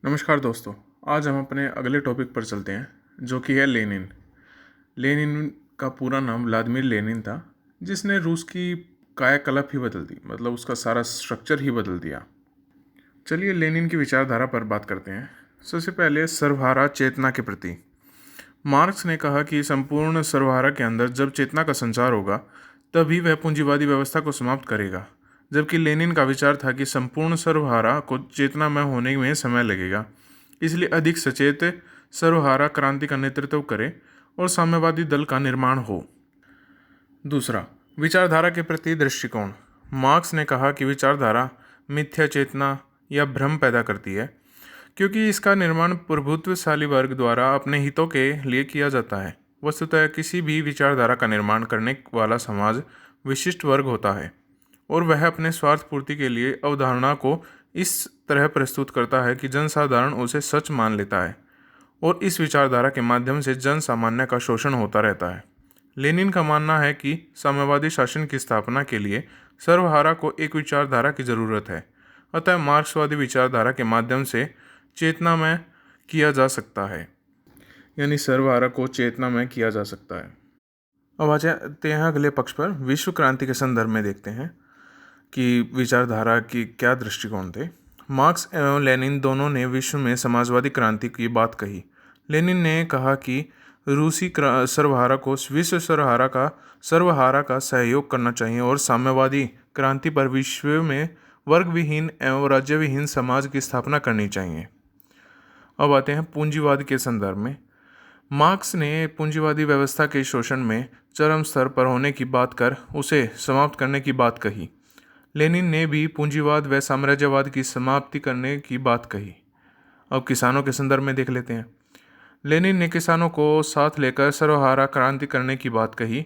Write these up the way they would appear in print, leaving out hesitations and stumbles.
नमस्कार दोस्तों। आज हम अपने अगले टॉपिक पर चलते हैं जो कि है लेनिन। लेनिन का पूरा नाम व्लादिमीर लेनिन था, जिसने रूस की कायाकल्प ही बदल दी, मतलब उसका सारा स्ट्रक्चर ही बदल दिया। चलिए लेनिन की विचारधारा पर बात करते हैं। सबसे पहले सर्वहारा चेतना के प्रति मार्क्स ने कहा कि संपूर्ण सर्वहारा के अंदर जब चेतना का संचार होगा तभी वह पूंजीवादी व्यवस्था को समाप्त करेगा, जबकि लेनिन का विचार था कि संपूर्ण सर्वहारा को चेतनामय होने में समय लगेगा, इसलिए अधिक सचेत सर्वहारा क्रांति का नेतृत्व करे और साम्यवादी दल का निर्माण हो। दूसरा, विचारधारा के प्रति दृष्टिकोण। मार्क्स ने कहा कि विचारधारा मिथ्या चेतना या भ्रम पैदा करती है, क्योंकि इसका निर्माण प्रभुत्वशाली वर्ग द्वारा अपने हितों के लिए किया जाता है। वस्तुतः किसी भी विचारधारा का निर्माण करने वाला समाज विशिष्ट वर्ग होता है और वह अपने स्वार्थ पूर्ति के लिए अवधारणा को इस तरह प्रस्तुत करता है कि जनसाधारण उसे सच मान लेता है और इस विचारधारा के माध्यम से जन सामान्य का शोषण होता रहता है। लेनिन का मानना है कि साम्यवादी शासन की स्थापना के लिए सर्वहारा को एक विचारधारा की जरूरत है, अतः मार्क्सवादी विचारधारा के माध्यम से चेतनामय किया जा सकता है, यानी सर्वहारा को चेतनामय किया जा सकता है। अब आ जाते हैं अगले पक्ष पर। विश्व क्रांति के संदर्भ में देखते हैं कि विचारधारा की क्या दृष्टिकोण थे। मार्क्स एवं लेनिन दोनों ने विश्व में समाजवादी क्रांति की बात कही। लेनिन ने कहा कि रूसी सर्वहारा को विश्व सर्वहारा का सहयोग करना चाहिए और साम्यवादी क्रांति पर विश्व में वर्ग विहीन एवं राज्य विहीन समाज की स्थापना करनी चाहिए। अब आते हैं पूंजीवाद के संदर्भ में। मार्क्स ने पूंजीवादी व्यवस्था के शोषण में चरम स्तर पर होने की बात कर उसे समाप्त करने की बात कही। लेनिन ने भी पूंजीवाद व साम्राज्यवाद की समाप्ति करने की बात कही। अब किसानों के संदर्भ में देख लेते हैं। लेनिन ने किसानों को साथ लेकर सर्वहारा क्रांति करने की बात कही।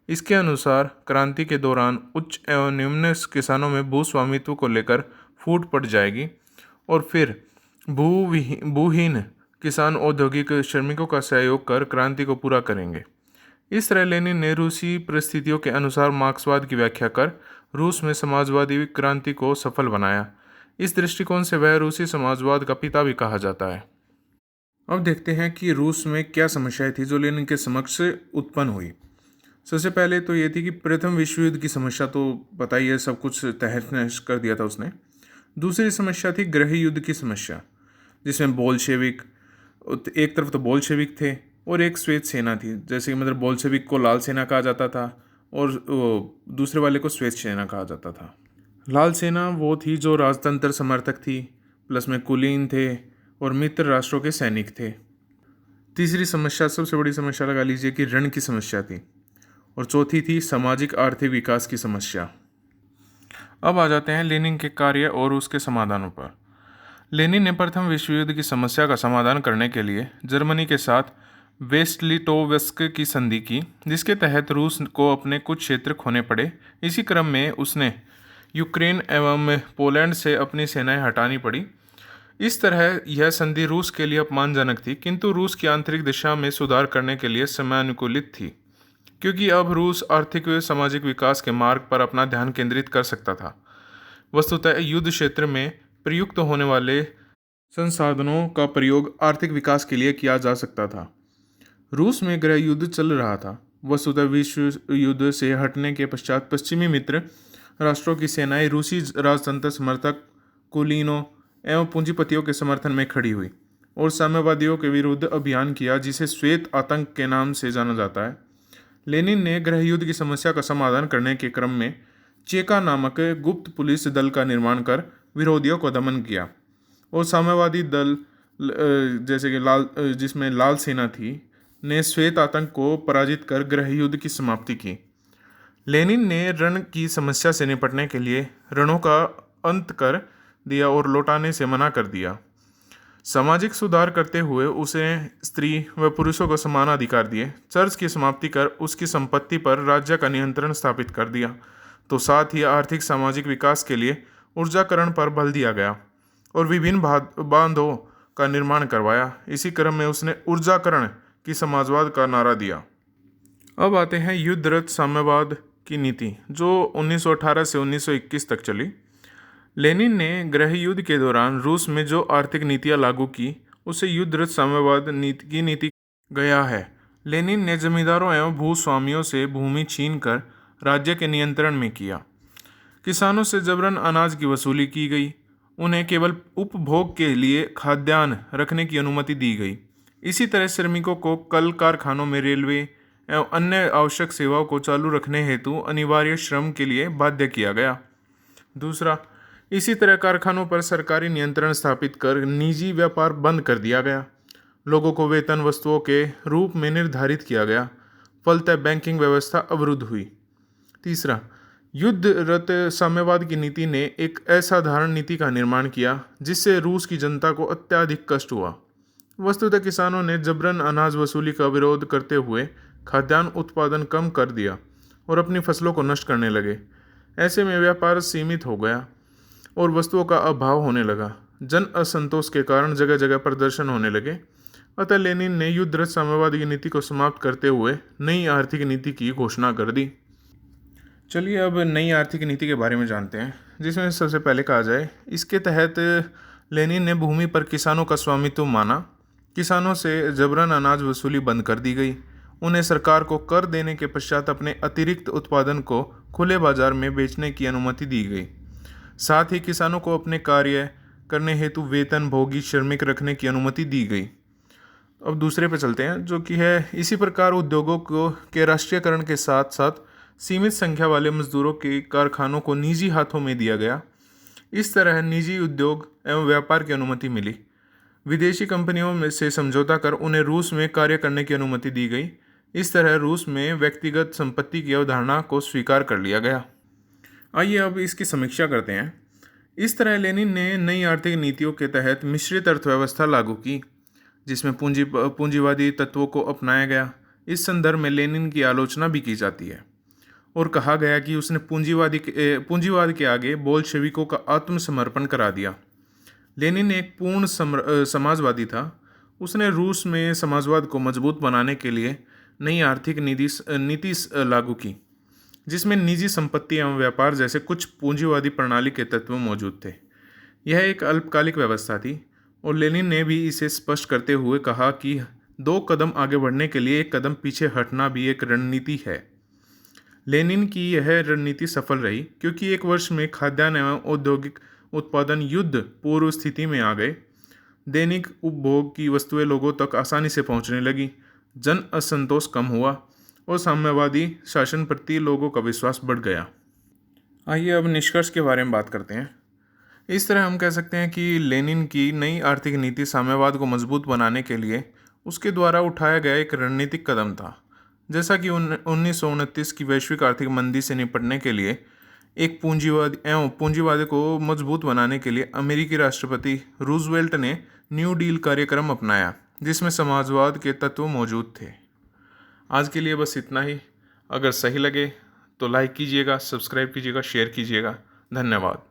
इसके अनुसार क्रांति के दौरान उच्च एवं निम्न किसानों में भूस्वामित्व को लेकर फूट पड़ जाएगी और फिर भूहीन किसान औद्योगिक श्रमिकों का सहयोग कर क्रांति को पूरा करेंगे। इस तरह लेनिन ने रूसी परिस्थितियों के अनुसार मार्क्सवाद की व्याख्या कर रूस में समाजवादी क्रांति को सफल बनाया। इस दृष्टिकोण से वह रूसी समाजवाद का पिता भी कहा जाता है। अब देखते हैं कि रूस में क्या समस्याएं थी जो लेनिन के समक्ष उत्पन्न हुई। सबसे पहले तो ये थी कि प्रथम विश्व युद्ध की समस्या तो पता ही है, सब कुछ तहस नहस कर दिया था उसने। दूसरी समस्या थी गृह युद्ध की समस्या, जिसमें बोल्शेविक, एक तरफ तो बोल्शेविक थे और एक श्वेत सेना थी। जैसे कि मतलब बोल्शेविक को लाल सेना कहा जाता था और दूसरे वाले को श्वेत सेना कहा जाता था। लाल सेना वो थी जो राजतंत्र समर्थक थी, प्लस में कुलीन थे और मित्र राष्ट्रों के सैनिक थे। तीसरी समस्या, सबसे बड़ी समस्या लगा लीजिए कि ऋण की समस्या थी, और चौथी थी सामाजिक आर्थिक विकास की समस्या। अब आ जाते हैं लेनिन के कार्य और उसके समाधानों पर। लेनिन ने प्रथम विश्व युद्ध की समस्या का समाधान करने के लिए जर्मनी के साथ वेस्ट-लिटोव्स्क की संधि की, जिसके तहत रूस को अपने कुछ क्षेत्र खोने पड़े। इसी क्रम में उसने यूक्रेन एवं पोलैंड से अपनी सेनाएं हटानी पड़ी। इस तरह यह संधि रूस के लिए अपमानजनक थी, किंतु रूस की आंतरिक दिशा में सुधार करने के लिए समयानुकूलित थी, क्योंकि अब रूस आर्थिक व सामाजिक विकास के मार्ग पर अपना ध्यान केंद्रित कर सकता था। वस्तुतः युद्ध क्षेत्र में प्रयुक्त होने वाले संसाधनों का प्रयोग आर्थिक विकास के लिए किया जा सकता था। रूस में गृह युद्ध चल रहा था। वस्तुतः विश्व युद्ध से हटने के पश्चात पश्चिमी मित्र राष्ट्रों की सेनाएं रूसी राजतंत्र समर्थक, कुलीनों एवं पूंजीपतियों के समर्थन में खड़ी हुई और साम्यवादियों के विरुद्ध अभियान किया, जिसे श्वेत आतंक के नाम से जाना जाता है। लेनिन ने गृह युद्ध की समस्या का समाधान करने के क्रम में चेका नामक गुप्त पुलिस दल का निर्माण कर विरोधियों को दमन किया और साम्यवादी दल जैसे कि जिसमें लाल सेना थी ने श्वेत आतंक को पराजित कर गृह युद्ध की समाप्ति की। लेनिन ने ऋण की समस्या से निपटने के लिए ऋणों का अंत कर दिया और लौटाने से मना कर दिया। सामाजिक सुधार करते हुए उसे स्त्री व पुरुषों को समान अधिकार दिए। चर्च की समाप्ति कर उसकी संपत्ति पर राज्य का नियंत्रण स्थापित कर दिया, तो साथ ही आर्थिक सामाजिक विकास के लिए ऊर्जाकरण पर बल दिया गया और विभिन्न बांधों का निर्माण करवाया। इसी क्रम में उसने ऊर्जाकरण की समाजवाद का नारा दिया। अब आते हैं युद्धरत साम्यवाद की नीति, जो 1918 से 1921 तक चली। लेनिन ने गृह युद्ध के दौरान रूस में जो आर्थिक नीतियां लागू की उसे युद्धरत साम्यवाद की नीति गया है। लेनिन ने जमींदारों एवं भूस्वामियों से भूमि छीनकर राज्य के नियंत्रण में किया। किसानों से जबरन अनाज की वसूली की गई। उन्हें केवल उपभोग के लिए खाद्यान्न रखने की अनुमति दी गई। इसी तरह श्रमिकों को कल कारखानों में रेलवे एवं अन्य आवश्यक सेवाओं को चालू रखने हेतु अनिवार्य श्रम के लिए बाध्य किया गया। दूसरा, इसी तरह कारखानों पर सरकारी नियंत्रण स्थापित कर निजी व्यापार बंद कर दिया गया। लोगों को वेतन वस्तुओं के रूप में निर्धारित किया गया। फलतः बैंकिंग व्यवस्था अवरुद्ध हुई। तीसरा, युद्धरत साम्यवाद की नीति ने एक असाधारण नीति का निर्माण किया जिससे रूस की जनता को अत्यधिक कष्ट हुआ। वस्तुतः किसानों ने जबरन अनाज वसूली का विरोध करते हुए खाद्यान्न उत्पादन कम कर दिया और अपनी फसलों को नष्ट करने लगे। ऐसे में व्यापार सीमित हो गया और वस्तुओं का अभाव होने लगा। जन असंतोष के कारण जगह जगह प्रदर्शन होने लगे। अतः लेनिन ने युद्धरत साम्यवाद की नीति को समाप्त करते हुए नई आर्थिक नीति की घोषणा कर दी। चलिए अब नई आर्थिक नीति के बारे में जानते हैं, जिसमें सबसे पहले कहा जाए इसके तहत लेनिन ने भूमि पर किसानों का स्वामित्व माना। किसानों से जबरन अनाज वसूली बंद कर दी गई। उन्हें सरकार को कर देने के पश्चात अपने अतिरिक्त उत्पादन को खुले बाजार में बेचने की अनुमति दी गई। साथ ही किसानों को अपने कार्य करने हेतु वेतन भोगी श्रमिक रखने की अनुमति दी गई। अब दूसरे पे चलते हैं, जो कि है इसी प्रकार उद्योगों के राष्ट्रीयकरण के साथ साथ सीमित संख्या वाले मजदूरों के कारखानों को निजी हाथों में दिया गया। इस तरह निजी उद्योग एवं व्यापार की अनुमति मिली। विदेशी कंपनियों में से समझौता कर उन्हें रूस में कार्य करने की अनुमति दी गई। इस तरह रूस में व्यक्तिगत संपत्ति की अवधारणा को स्वीकार कर लिया गया। आइए अब इसकी समीक्षा करते हैं। इस तरह लेनिन ने नई आर्थिक नीतियों के तहत मिश्रित अर्थव्यवस्था लागू की, जिसमें पूंजीवादी तत्वों को अपनाया गया। इस संदर्भ में लेनिन की आलोचना भी की जाती है और कहा गया कि उसने पूंजीवाद के आगे बोल्शेविकों का आत्मसमर्पण करा दिया। लेनिन एक पूर्ण समाजवादी था। उसने रूस में समाजवाद को मजबूत बनाने के लिए नई आर्थिक नीति लागू की, जिसमें निजी संपत्ति एवं व्यापार जैसे कुछ पूंजीवादी प्रणाली के तत्व मौजूद थे। यह एक अल्पकालिक व्यवस्था थी और लेनिन ने भी इसे स्पष्ट करते हुए कहा कि 2 कदम आगे बढ़ने के लिए 1 कदम पीछे हटना भी एक रणनीति है। लेनिन की यह रणनीति सफल रही क्योंकि 1 वर्ष में खाद्यान्न एवं औद्योगिक उत्पादन युद्ध पूर्व स्थिति में आ गए। दैनिक उपभोग की वस्तुएं लोगों तक आसानी से पहुंचने लगी। जन असंतोष कम हुआ और साम्यवादी शासन प्रति लोगों का विश्वास बढ़ गया। आइए अब निष्कर्ष के बारे में बात करते हैं। इस तरह हम कह सकते हैं कि लेनिन की नई आर्थिक नीति साम्यवाद को मजबूत बनाने के लिए उसके द्वारा उठाया गया एक रणनीतिक कदम था। जैसा कि 1929 की वैश्विक आर्थिक मंदी से निपटने के लिए एक पूंजीवाद को मजबूत बनाने के लिए अमेरिकी राष्ट्रपति रूजवेल्ट ने न्यू डील कार्यक्रम अपनाया, जिसमें समाजवाद के तत्व मौजूद थे। आज के लिए बस इतना ही। अगर सही लगे तो लाइक कीजिएगा, सब्सक्राइब कीजिएगा, शेयर कीजिएगा। धन्यवाद।